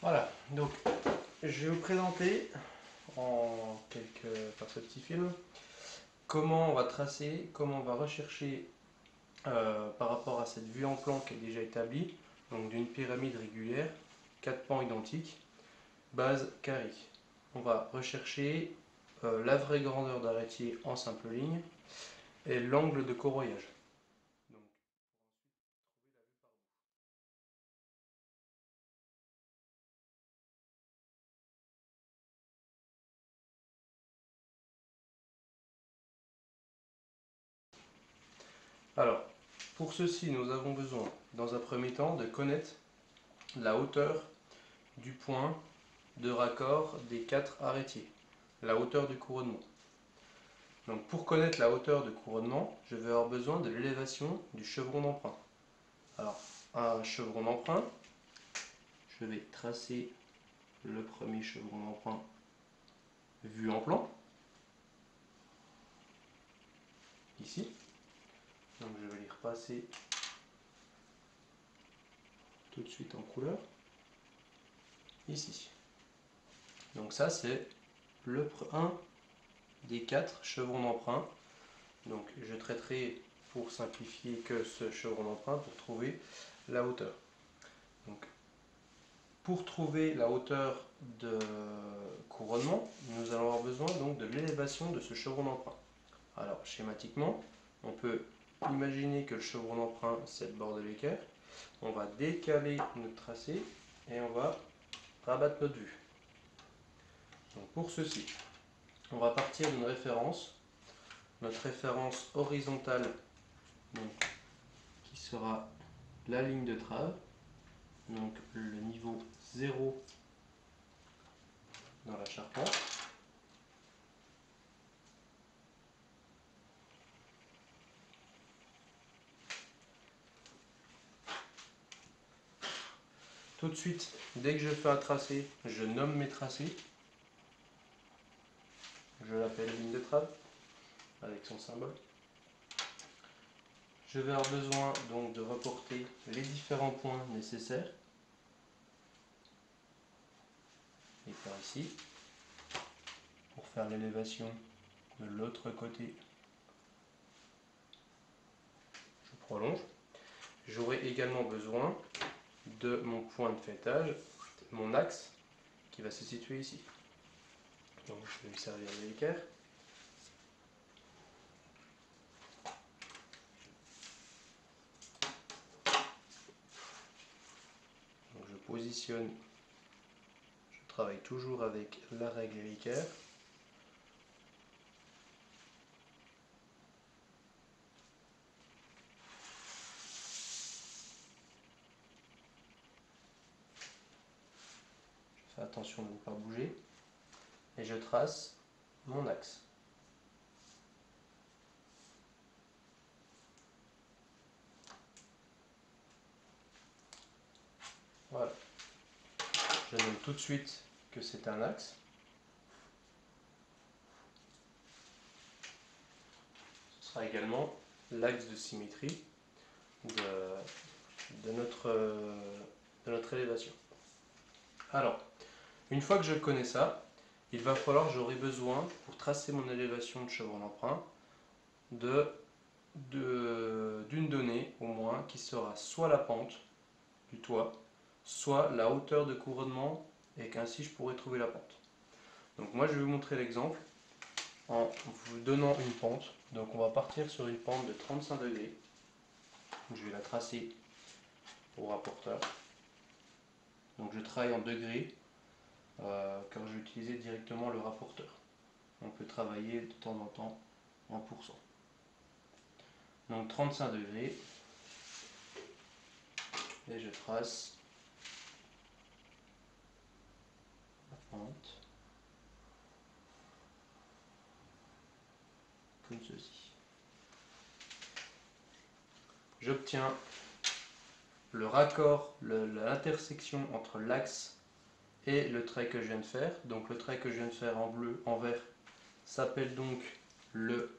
Voilà, donc je vais vous présenter par ce petit film comment on va tracer, comment on va rechercher par rapport à cette vue en plan qui est déjà établie, donc d'une pyramide régulière, 4 pans identiques, base carrée. On va rechercher la vraie grandeur d'arrêtier en simple ligne et l'angle de corroyage. Donc, alors, pour ceci, nous avons besoin, dans un premier temps, de connaître la hauteur du point de raccord des 4 arrêtiers, la hauteur du couronnement. Donc pour connaître la hauteur de couronnement, je vais avoir besoin de l'élévation du chevron d'emprunt. Alors, un chevron d'emprunt, je vais tracer le premier chevron d'emprunt vu en plan, ici. Donc je vais les repasser tout de suite en couleur, ici. Donc ça c'est un des 4 chevrons d'emprunt. Donc je traiterai pour simplifier que ce chevron d'emprunt pour trouver la hauteur. Donc, pour trouver la hauteur de couronnement, nous allons avoir besoin donc de l'élévation de ce chevron d'emprunt. Alors schématiquement, on peut imaginer que le chevron d'emprunt c'est le bord de l'équerre. On va décaler notre tracé et on va rabattre notre vue. Donc pour ceci, on va partir d'une référence, notre référence horizontale donc, qui sera la ligne de trave, donc le niveau 0 dans la charpente. Tout de suite, dès que je fais un tracé, je nomme mes tracés. Je l'appelle ligne de trave avec son symbole. Je vais avoir besoin donc de reporter les différents points nécessaires. Et par ici, pour faire l'élévation de l'autre côté, je prolonge. J'aurai également besoin de mon point de faîtage, mon axe, qui va se situer ici. Donc je vais me servir de l'équerre. Donc je positionne, je travaille toujours avec la règle et l'équerre. Je fais attention de ne pas bouger. Et je trace mon axe. Voilà. Je nomme tout de suite que c'est un axe. Ce sera également l'axe de symétrie de notre élévation. Alors, une fois que je connais ça, il va falloir, j'aurai besoin, pour tracer mon élévation de chevron d'emprunt, d'une donnée au moins qui sera soit la pente du toit, soit la hauteur de couronnement, et qu'ainsi je pourrai trouver la pente. Donc moi je vais vous montrer l'exemple en vous donnant une pente. Donc on va partir sur une pente de 35 degrés. Je vais la tracer au rapporteur. Donc je travaille en degrés car je vais utiliser directement le rapporteur. On peut travailler de temps en temps en pourcent. Donc 35 degrés et je trace la pente comme ceci. J'obtiens le raccord, l'intersection entre l'axe et le trait que je viens de faire. Donc le trait que je viens de faire en bleu, en vert, s'appelle donc le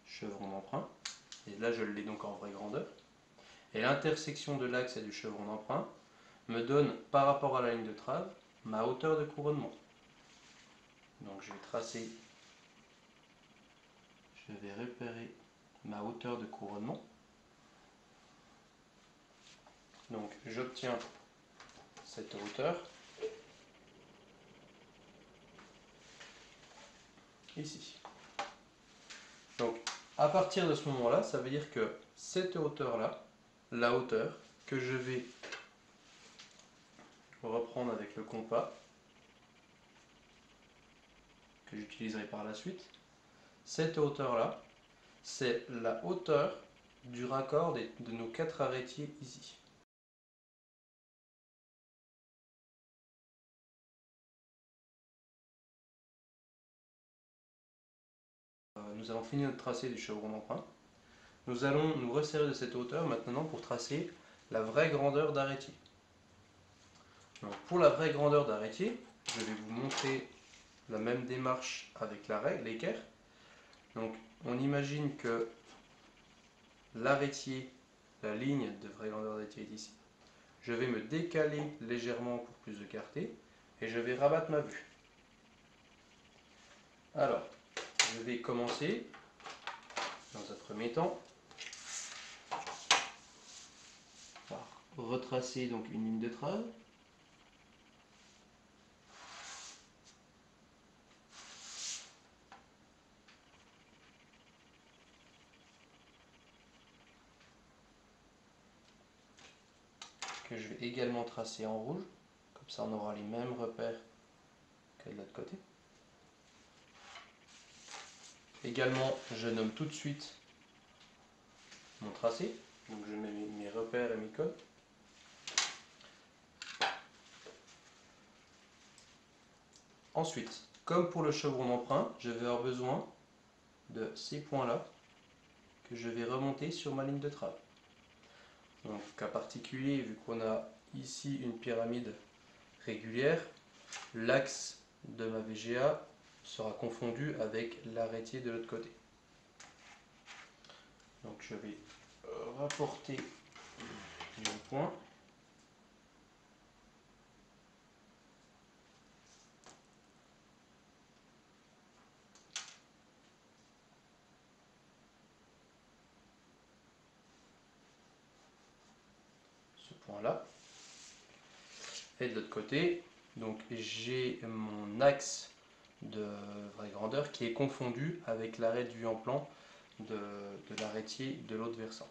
chevron d'emprunt. Et là je l'ai donc en vraie grandeur. Et l'intersection de l'axe et du chevron d'emprunt me donne par rapport à la ligne de trave ma hauteur de couronnement. Donc je vais tracer, je vais repérer ma hauteur de couronnement. Donc j'obtiens cette hauteur ici. Donc à partir de ce moment-là, ça veut dire que cette hauteur-là, la hauteur que je vais reprendre avec le compas, que j'utiliserai par la suite, cette hauteur-là, c'est la hauteur du raccord de nos 4 arrêtiers ici. Nous avons fini notre tracé du chevron d'emprunt. Nous allons nous resserrer de cette hauteur maintenant pour tracer la vraie grandeur d'arrêtier. Donc pour la vraie grandeur d'arrêtier, je vais vous montrer la même démarche avec l'équerre. Donc on imagine que l'arrêtier, la ligne de vraie grandeur d'arrêtier est ici. Je vais me décaler légèrement pour plus de clarté et je vais rabattre ma vue. Alors, je vais commencer dans un premier temps par retracer donc une ligne de trave. Que je vais également tracer en rouge, comme ça on aura les mêmes repères que de l'autre côté. Également, je nomme tout de suite mon tracé, donc je mets mes repères et mes codes. Ensuite, comme pour le chevron d'emprunt, je vais avoir besoin de ces points-là que je vais remonter sur ma ligne de trave. Donc, cas particulier, vu qu'on a ici une pyramide régulière, l'axe de ma VGA sera confondu avec l'arrêtier de l'autre côté. Donc je vais rapporter mon point. Ce point-là. Et de l'autre côté, donc j'ai mon axe de vraie grandeur qui est confondu avec l'arrêt de vue en plan de l'arrêtier de l'autre versant.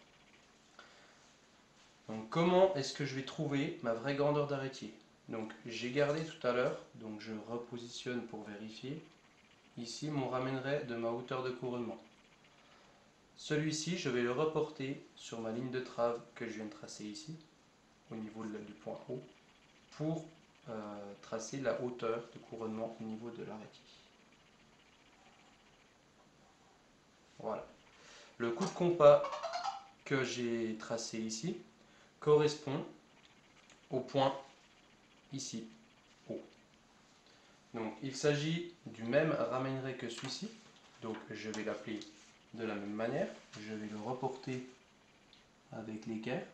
Donc comment est-ce que je vais trouver ma vraie grandeur d'arrêtier? Donc j'ai gardé tout à l'heure, donc je repositionne pour vérifier. Ici, mon ramènerait de ma hauteur de couronnement. Celui-ci, je vais le reporter sur ma ligne de trave que je viens de tracer ici, au niveau du point haut, pour tracer la hauteur de couronnement au niveau de l'arrêtier. Voilà. Le coup de compas que j'ai tracé ici correspond au point ici, haut. Donc il s'agit du même ramènerait que celui-ci, donc je vais l'appeler de la même manière, je vais le reporter avec l'équerre.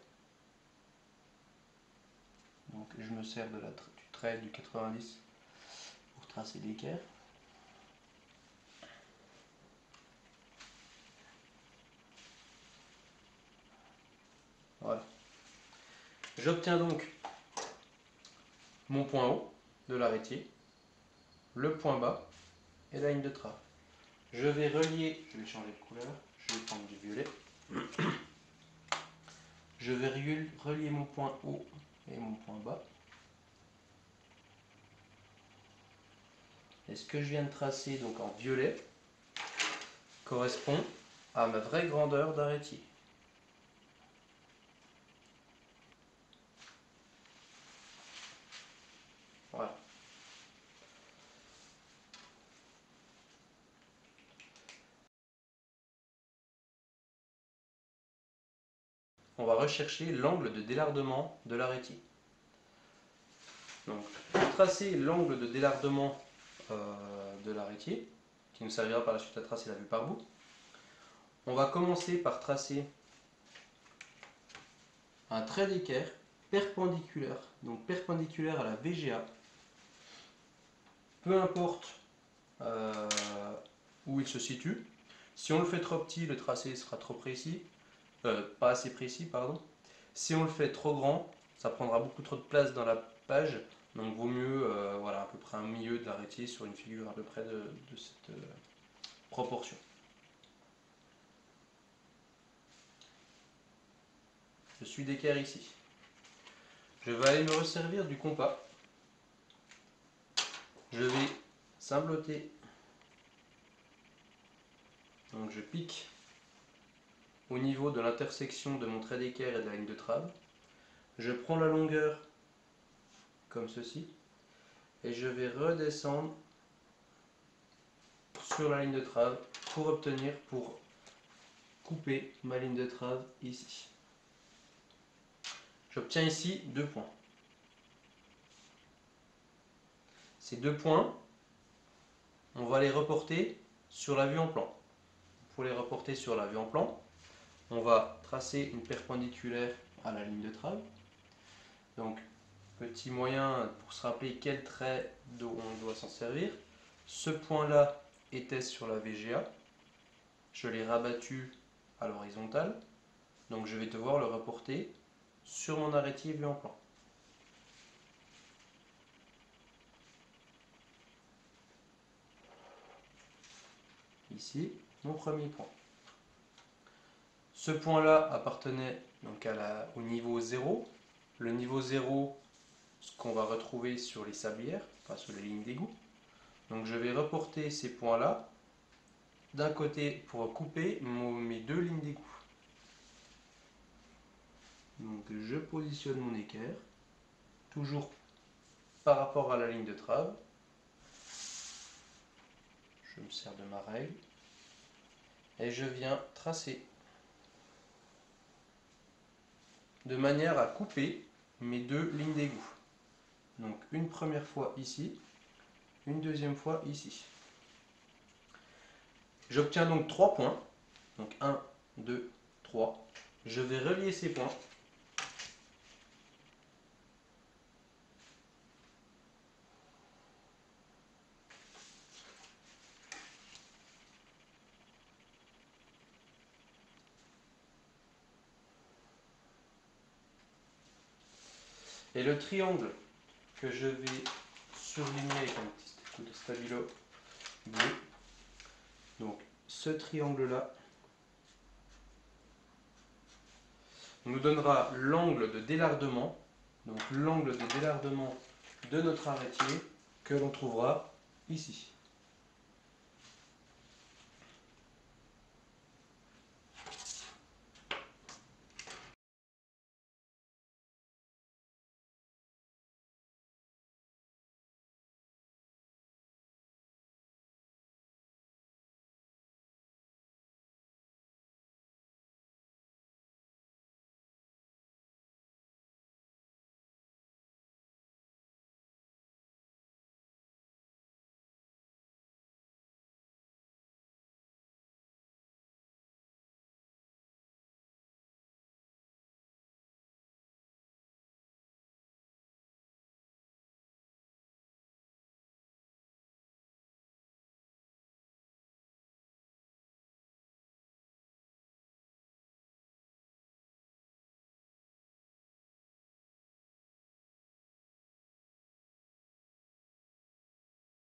Donc je me sers du trait du 90 pour tracer l'équerre. Voilà. J'obtiens donc mon point haut de l'arrêtier, le point bas et la ligne de trave. Je vais relier, je vais changer de couleur, je vais prendre du violet. Je vais relier mon point haut et mon point bas. Et ce que je viens de tracer donc en violet correspond à ma vraie grandeur d'arrêtier. Voilà. On va rechercher l'angle de délardement de l'arrêtier. Donc, pour tracer l'angle de délardement de l'arrêtier, qui nous servira par la suite à tracer la vue par bout, on va commencer par tracer un trait d'équerre perpendiculaire, donc perpendiculaire à la VGA. Peu importe où il se situe. Si on le fait trop petit, le tracé sera trop précis, pas assez précis, pardon. Si on le fait trop grand, ça prendra beaucoup trop de place dans la page, donc vaut mieux voilà, à peu près un milieu de l'arrêté sur une figure à peu près de cette proportion. Je suis d'équerre ici. Je vais aller me resservir du compas. Je vais sabloter. Donc je pique au niveau de l'intersection de mon trait d'équerre et de la ligne de trave. Je prends la longueur comme ceci et je vais redescendre sur la ligne de trave pour couper ma ligne de trave ici. J'obtiens ici 2 points. Ces 2 points, on va les reporter sur la vue en plan. Pour les reporter sur la vue en plan, on va tracer une perpendiculaire à la ligne de trave. Donc, petit moyen pour se rappeler quel trait on doit s'en servir. Ce point-là était sur la VGA. Je l'ai rabattu à l'horizontale. Donc, je vais devoir le reporter sur mon arrêtier vue en plan. Ici, mon premier point. Ce point-là appartenait donc au niveau 0. Le niveau 0, ce qu'on va retrouver sur les sablières, enfin sur les lignes d'égout. Donc je vais reporter ces points-là d'un côté pour couper mes 2 lignes d'égout. Donc je positionne mon équerre, toujours par rapport à la ligne de trave. Je me sers de ma règle et je viens tracer de manière à couper mes 2 lignes d'égout. Donc une première fois ici, une deuxième fois ici. J'obtiens donc 3 points. Donc 1, 2, 3. Je vais relier ces points. Et le triangle que je vais surligner avec un petit coup de stabilo bleu. Donc ce triangle-là nous donnera l'angle de délardement, donc l'angle de délardement de notre arrêtier que l'on trouvera ici.